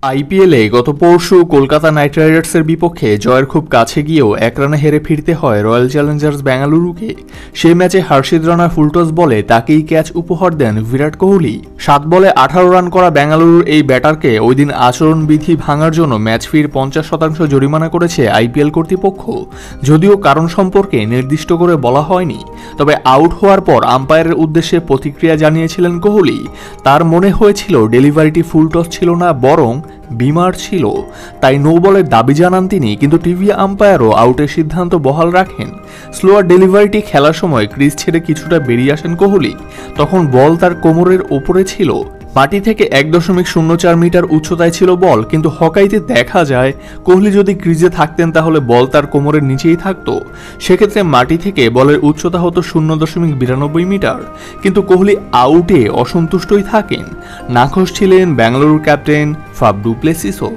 আইপিএলে গত পরশু কলকাতা নাইট রাইডার্সের বিপক্ষে জয়ের খুব কাছে গিয়েও 1 রানে হেরে ফিরতে হয় রয়্যাল চ্যালেঞ্জার্স বেঙ্গালুরুকে। সেই ম্যাচে হর্ষিত রানার ফুলটস বলে তাকেই ক্যাচ উপহার দেন বিরাট কোহলি। 7 বলে 18 রান করা বেঙ্গালুরুর এই ব্যাটারকে ওই দিন আচরণবিধি ভাঙার জন্য ম্যাচ ফির 50% জরিমানা করেছে আইপিএল কর্তৃপক্ষ। যদিও কারণ সম্পর্কে নির্দিষ্ট করে বলা হয়নি, তবে আউট হওয়ার পর আম্পায়ারের উদ্দেশ্যে প্রতিক্রিয়া জানিয়েছিলেন কোহলি। তার মনে হয়েছিল ডেলিভারিটি ফুলটস ছিল না, বরং বিমার ছিল, তাই নো বলের দাবি জানান তিনি। কিন্তু টিভি আম্পায়ারও আউটের সিদ্ধান্ত বহাল রাখেন। স্লোয়ার ডেলিভারিটি খেলার সময় ক্রিজ ছেড়ে কিছুটা বেরিয়ে আসেন কোহলি। তখন বল তার কোমরের ওপরে ছিল। মাটি থেকে 1.04 মিটার উচ্চতায় ছিল বল, কিন্তু হকাইতে দেখা যায় কোহলি যদি ক্রিজে থাকতেন তাহলে বল তার কোমরের নিচেই থাকতো। সেক্ষেত্রে মাটি থেকে বলের উচ্চতা হতো 0.92 মিটার। কিন্তু কোহলি আউটে অসন্তুষ্টই থাকেন। নাখোশ ছিলেন বেঙ্গালুরুর ক্যাপ্টেন ফাফ ডু প্লেসিসও।